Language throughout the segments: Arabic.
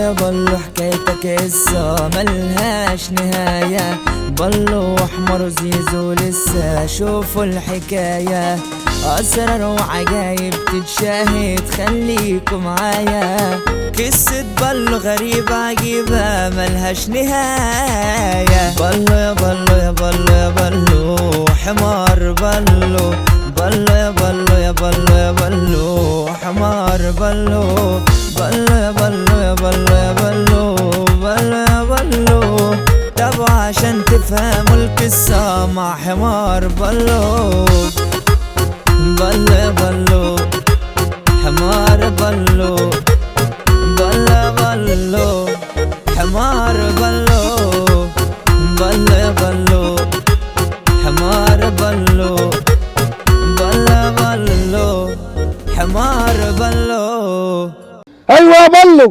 يا بلو حكايتك قصة ملهاش نهاية، بلو احمر زيزو لسه شوفوا الحكاية، اسرار وعجايب تتشاهد خليكوا معايا، قصة بلو غريبة عجيبة ملهاش نهاية. بلو يا بلو يا بلو يا بلو حمار بلو، بلو يا بلو يا بلو يا بلو حمار بلو، بلو يا بلو يا بلو يا بلو بلو يا بلو. تابعوا عشان تفهموا القصة مع حمار بلو، بلو يا بلو حمار بلو، بلو يا بلو حمار بلو، بلو يا بلو حمار بلو، بلو يا بلو حمار بلو. ايوه يا بلو،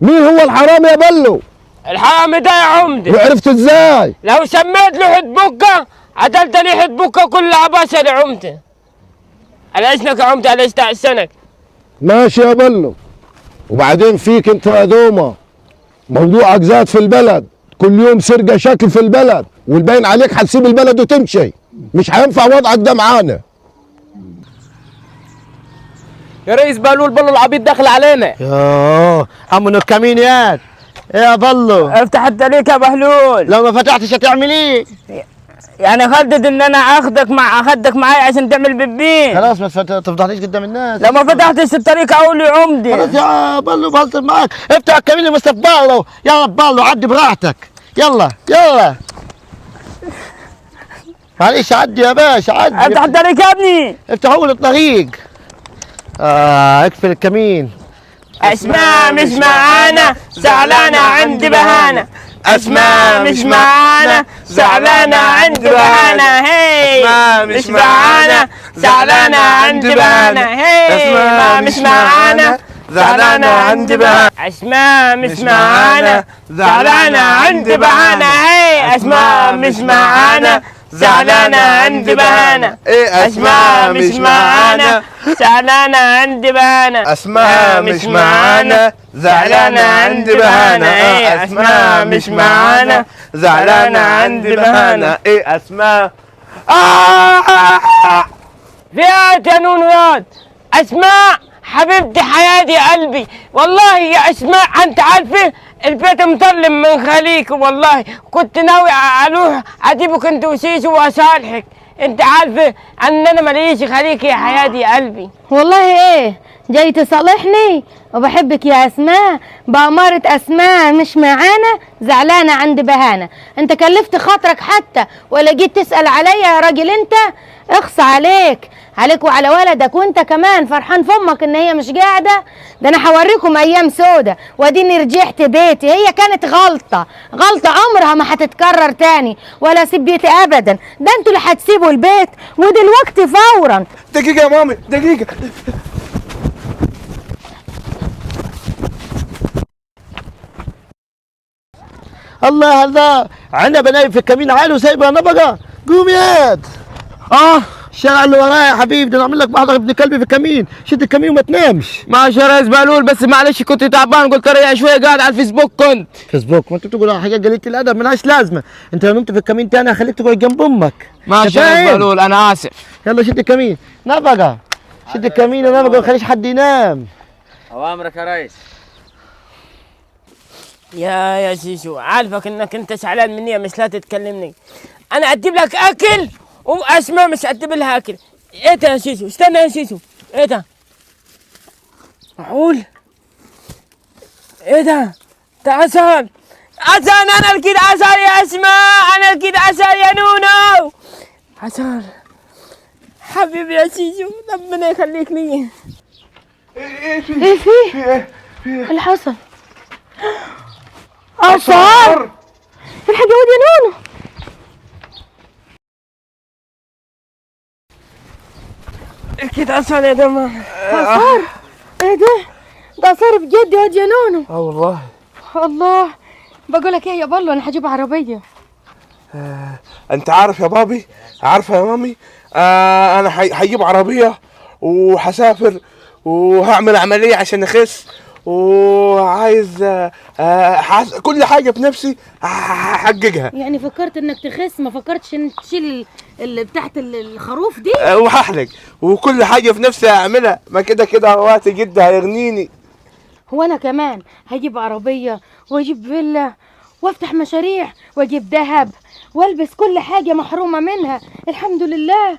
مين هو الحرامي يا بلو؟ الحرامي ده يا عمدة. وعرفته ازاي؟ لو سميت له حدبكة عدلت لي حدبكة كلها بشر يا عمدة. على اذنك يا عمدة، على استحسنك. ماشي يا بلو. وبعدين فيك انت يا دومة، موضوعك زاد في البلد، كل يوم سرقة شكل في البلد، والباين عليك هتسيب البلد وتمشي، مش هينفع وضعك ده معانا. يا ريس بلول، بلو العبيط داخل علينا. ياه عمو الكمينيات. ايه يا بلو؟ افتح الطريق يا بهلول. لو ما فتحتش هتعمل ايه؟ يعني خدت ان انا اخدك معايا عشان تعمل بيبين. خلاص ما تفضحنيش قدام الناس. لو ما فتحتش الطريق اقول يا عمدي. خلاص يا بلو بهزر معاك، افتح الكمين مستر بلو، يلا بلو عدي براحتك، يلا يلا. معلش عدي يا باشا عدي. افتح الطريق يا ابني. افتحوا لي الطريق. اقفل الكمين. اسماء مش معانا زعلانة عند بهانة، اسماء مش معانا زعلانة عند بهانة، هي مش معانا زعلانة عند بهانة، هي ما مش معانا زعلانة عند بهانة، اسماء مش معانا زعلانة عند بهانة، هي اسماء مش معانا زعلانة عند بهانة، اسماء مش معانا زعلانة عند بهانة، اسماء مش معانا زعلانة عند بهانة، ايه اسماء مش معانا زعلانة عند بهانة، ايه اسماء. فيات يا نونيات، اسماء حبيبتي حياتي قلبي، والله يا اسماء انت عارفه البيت مظلم من خليك، والله كنت ناوي اروح اجيبك انت وسيسو واصالحك، انت عارفه ان انا ماليش خليك يا حياتي قلبي. والله ايه جاي تصالحني؟ وبحبك يا اسماء بأمارة اسماء مش معانا زعلانة عند بهانة، انت كلفت خاطرك حتى ولا جيت تسأل عليا يا راجل انت؟ اخصى عليك وعلى ولدك، وانت كمان فرحان في امك ان هي مش قاعدة. ده انا هوريكم ايام سودة واديني رجعت بيتي، هي كانت غلطة عمرها ما هتتكرر تاني، ولا اسيب بيتي ابدا، ده انتوا اللي هتسيبوا البيت ودلوقتي فورا. دقيقة يا مامي دقيقة. الله عنب نايم في الكمين عالي وسايبها نبقة، قوم ياد. الشارع اللي ورايا يا حبيبي، ده انا اعمل لك محضر ابن كلبي في الكمين، شد الكمين وما تنامش. ماشي يا ريس بلول، بس معلش كنت تعبان قلت اريح شويه، قاعد على الفيسبوك. كنت فيسبوك؟ ما انت بتقول حاجات قليله الادب ملهاش لازمه، انت لو نمت في الكمين تاني هخليك تقعد جنب امك. ماشي يا ريس بلول، انا اسف. يلا شد الكمين نبقة، شد الكمين يا نبقة، ما تخليش حد ينام. اوامرك يا ريس. يا سيسو، عارفك انك انت زعلان مني، مش لا تتكلمني، انا اجيب لك اكل واسماء مش اجيب لها اكل. ايه ده يا سيسو؟ استنى يا سيسو، ايه ده؟ معقول؟ ايه ده؟ ده عسل، انا لقيت عسل يا اسماء، انا لقيت عسل يا نونو، عسل حبيبي يا سيسو، ربنا يخليك لي. ايه في اللي حصل؟ عصار الحاج ودي يا نونو. اكيد عسل يا دمار. عصار؟ ايه ده عصار بجد يا واد يا نونو. والله. الله، بقول لك ايه يا بلو، انا هجيب عربيه. انت عارف يا بابي، عارفه يا مامي، انا هجيب عربيه وهسافر وهعمل عمليه عشان اخس، وعايز كل حاجه بنفسي هحققها. يعني فكرت انك تخس، ما فكرتش انك تشيل اللي تحت الخروف دي؟ وهحلق وكل حاجه في نفسي هعملها، ما كده كده وقت جد هيغنيني. هو انا كمان هجيب عربيه واجيب فيلا وافتح مشاريع واجيب ذهب والبس كل حاجه محرومه منها. الحمد لله.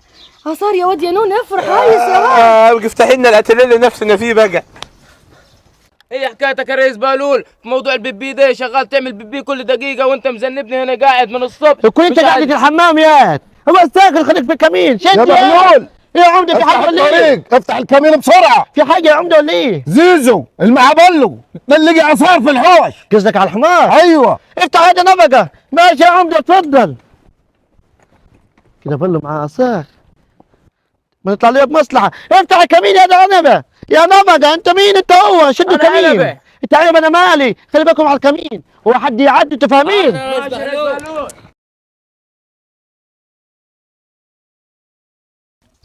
صار يا واد يا نون، افرح هايص يا واد. افتحي لنا الاتيليه اللي نفسنا فيه بقى. ايه حكايتك يا ريس بهلول في موضوع البيبي ده؟ شغال تعمل بيبي كل دقيقه وانت مذنبني هنا قاعد من الصبح. تكون انت قاعد في الحمام يا هو استاكل، خليك في الكمين. يا بهلول ايه يا عمده، في حاجه ولا ايه؟ افتح الكمين بسرعه. في حاجه يا عمده ولا ايه؟ زيزو المعبلو تلاقي عصار في الحوش. قصدك على الحمار؟ ايوه افتح هذا نفقه. ماشي يا عمده، اتفضل. كده بلو معاه عصار، ما نطلع ليه بمصلحه. افتح الكمين يا عنبه يا نفقه. انت مين انت؟ هو شد الكمين. عنبة. انت عنبه، انا مالي. خلي بالكم على الكمين، هو حد يعدي، انتوا فاهمين؟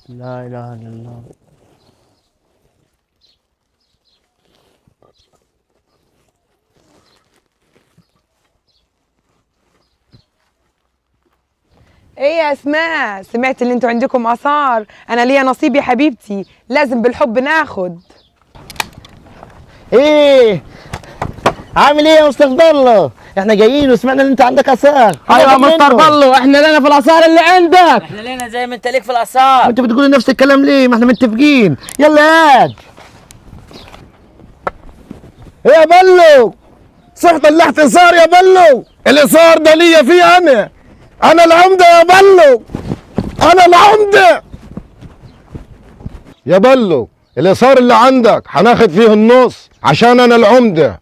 لا اله الا الله. ايه يا اسماء، سمعت اللي انتوا عندكم اثار؟ انا ليا نصيب يا حبيبتي، لازم بالحب ناخد. ايه عامل ايه يا مستر بلو؟ احنا جايين وسمعنا ان انت عندك اثار. ايوه يا مستر بلو، احنا لنا في الاثار اللي عندك. احنا لينا زي ما انت ليك في الاثار. انت بتقول نفس الكلام ليه؟ ما احنا متفقين. يلا هات. يا بلو صح طلعت اثار يا بلو. الاثار ده ليا فيه انا العمده يا بلو، انا العمده يا بلو. الاثار اللي عندك هناخد فيه النص عشان انا العمده،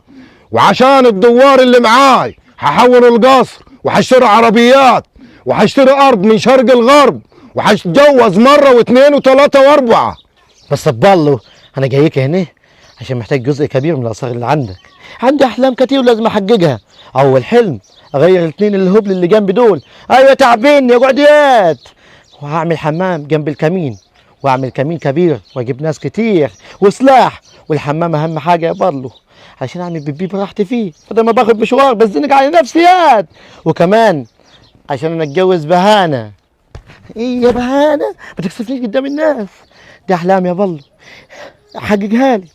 وعشان الدوار اللي معاي هحول القصر وهشتري عربيات وهشتري ارض من شرق الغرب وهتجوز مره واثنين وثلاثه واربعه. بس بلو انا جايك هنا عشان محتاج جزء كبير من الاثار اللي عندك. عندي احلام كتير ولازم احققها. اول حلم اغير الاثنين الهبل اللي جنبي دول. ايوه تعبين يا قعديات. وهعمل حمام جنب الكمين، واعمل كمين كبير واجيب ناس كتير وسلاح. والحمام اهم حاجه يا بلو عشان اعمل بيبي براحتي فيه، بدل ما باخد مشوار بزنق على نفسي ياد. وكمان عشان انا اتجوز بهانه. ايه يا بهانه، ما تكسفنيش قدام الناس. دي احلام يا بلو، حققها لي.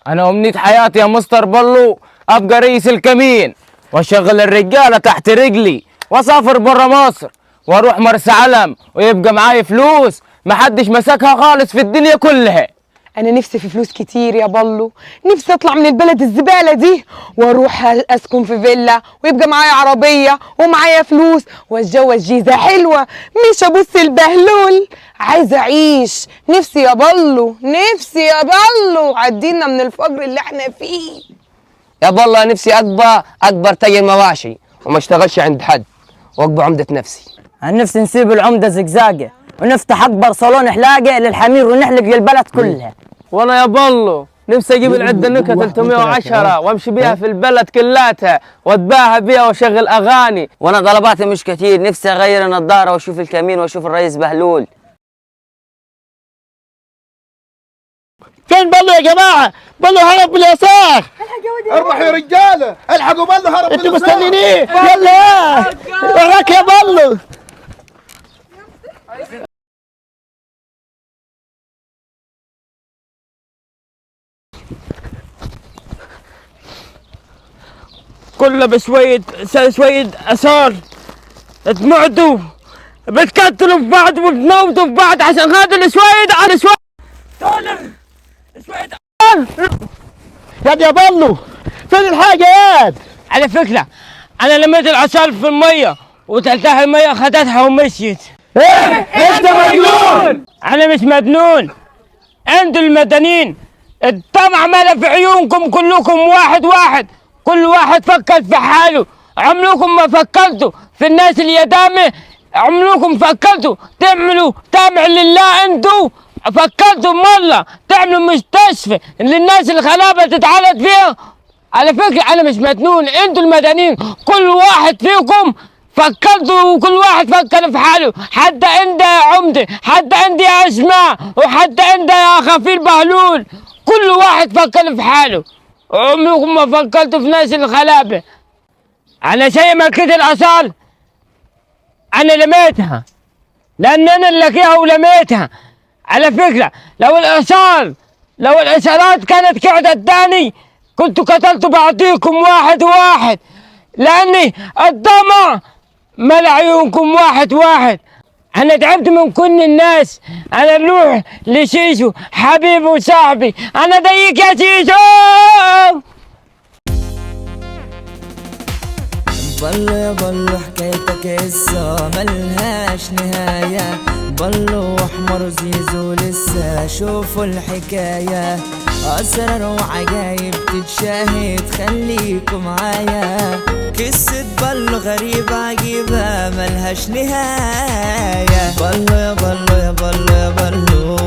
انا امنية حياتي يا مستر بلو ابقى رئيس الكمين واشغل الرجاله تحت رجلي واسافر برا مصر واروح مرسى علم ويبقى معايا فلوس محدش مسكها خالص في الدنيا كلها. انا نفسي في فلوس كتير يا بلو، نفسي اطلع من البلد الزباله دي واروح اسكن في فيلا ويبقى معايا عربيه ومعايا فلوس واتجوز جيزه حلوه، مش ابص البهلول. عايزه اعيش، نفسي يا بلو، نفسي يا بلو، عدينا من الفقر اللي احنا فيه. يا بالله نفسي اكبر تاجر مواشي وما اشتغلش عند حد واكبر عمده نفسي. عن نفسي نسيب العمده زقزاقه ونفتح اكبر صالون حلاقه للحمير ونحلق للبلد كلها. وانا يا بلو نفسي اجيب العده نكهه 310 وامشي بيها في البلد كلاتها واتباهى بيها واشغل اغاني. وانا طلباتي مش كتير، نفسي اغير النضاره واشوف الكمين واشوف الرئيس بهلول. فين بلو يا جماعه؟ بلو هرب باليسار. اربحوا يا رجاله، الحقوا بلو هرب. انتوا مستنيين ايه؟ يلا وراك يا بلو. كله بشوية اثار تمعدوا بتكتلوا في بعض وبتموتوا في بعض عشان هذا السويد على سويد. يا بلو فين الحاجه ياد؟ على فكرة انا لميت العسل في المية وتلتها المية خدتها ومشيت. ايه انت مجنون؟ انا مش مجنون، انتوا المدنيين الطمع ملا في عيونكم كلكم واحد واحد، كل واحد فكر في حاله. عمركم ما فكرتوا في الناس اليتامى، عمركم فكرتوا تعملوا تابع لله. انتوا فكرتوا مرة تعملوا مستشفى للناس الغلابة تتعالج فيها؟ على فكرة أنا مش مجنون، أنتوا المدنيين كل واحد فيكم فكرتوا وكل واحد فكر في حاله، حتى أنت يا عمدة، حتى أنت يا أسماء، وحتى أنت يا خفير بهلول، كل واحد فكر في حاله. عمركم ما فكرتوا في ناس الغلابة. أنا شيء ما كده الأصال أنا لميتها، لأن أنا اللي لقيها ولميتها. على فكرة لو الإشارات كانت قاعدة تاني كنت قتلت بعضيكم واحد واحد، لأني الطمع ملأ عيونكم واحد واحد. أنا تعبت من كل الناس. أنا نروح لشيشو حبيبي وصاحبي. أنا ضيق يا شيشو. بلو يا بلو حكايتك قصة ملهاش نهاية، بلو أحمر زيزو لسه شوفوا الحكاية، أسرار وعجايب تتشاهد خليكوا معايا، قصة بلو غريبة عجيبة ملهاش نهاية. بلو يا بلو يا بلو يا بلو